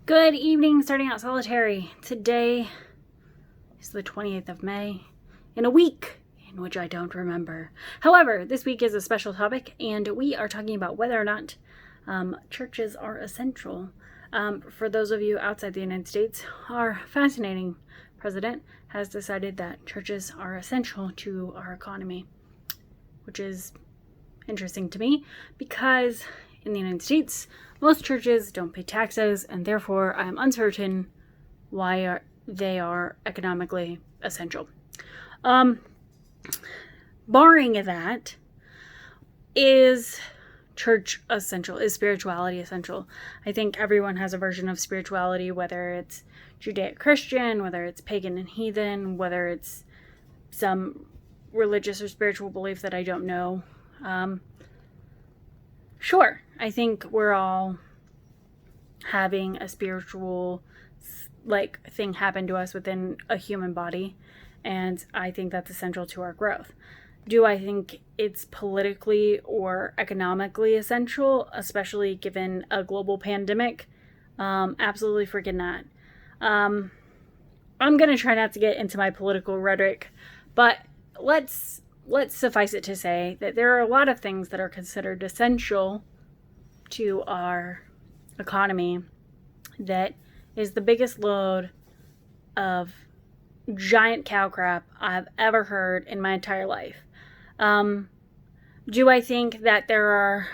Good evening, starting out solitary. Today is the 28th of May, in a week in which I don't remember. However, this week is a special topic, and we are talking about whether or not churches are essential. For those of you outside the United States, our fascinating president has decided that churches are essential to our economy, which is interesting to me because in the United States, most churches don't pay taxes, and therefore I am uncertain why they are economically essential. Barring that, is church essential? Is spirituality essential? I think everyone has a version of spirituality, whether it's Judeo-Christian, whether it's pagan and heathen, whether it's some religious or spiritual belief that I don't know. Sure, I think we're all having a spiritual thing happen to us within a human body, and I think that's essential to our growth. Do I think it's politically or economically essential, especially given a global pandemic? Absolutely freaking not. I'm going to try not to get into my political rhetoric, but let's suffice it to say that there are a lot of things that are considered essential to our economy that is the biggest load of giant cow crap I've ever heard in my entire life. Do I think that there are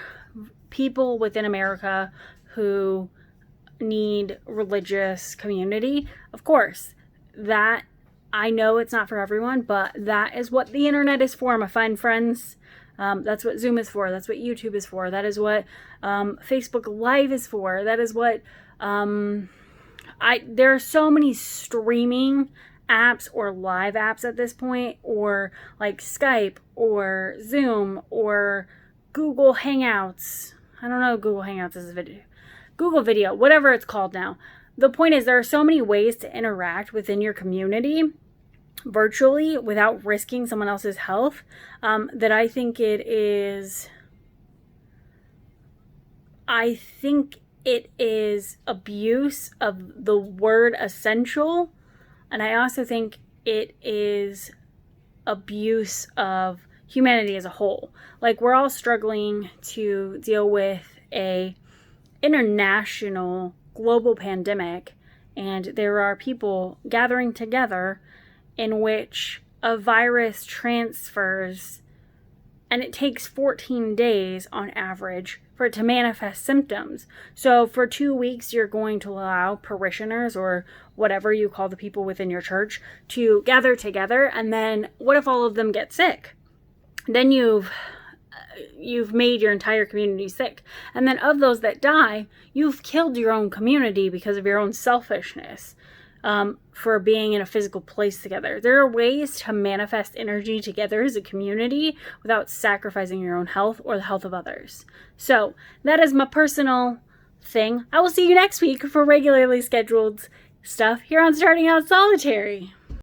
people within America who need religious community? Of course. That I know it's not for everyone, but that is what the internet is for, my fine friends. That's what Zoom is for. That's what YouTube is for. That is what Facebook Live is for. That is what there are so many streaming apps or live apps at this point, or like Skype or Zoom or Google Hangouts. I don't know if Google Hangouts is a video. Google Video, whatever it's called now. The point is there are so many ways to interact within your community virtually without risking someone else's health that I think it is abuse of the word essential, and I also think it is abuse of humanity as a whole. Like, we're all struggling to deal with a international global pandemic, and there are people gathering together in which a virus transfers, and it takes 14 days on average for it to manifest symptoms. So for 2 weeks, you're going to allow parishioners, or whatever you call the people within your church, to gather together, and then what if all of them get sick? Then you've made your entire community sick. And then of those that die, you've killed your own community because of your own selfishness. For being in a physical place together. There are ways to manifest energy together as a community without sacrificing your own health or the health of others. So that is my personal thing. I will see you next week for regularly scheduled stuff here on Starting Out Solitary.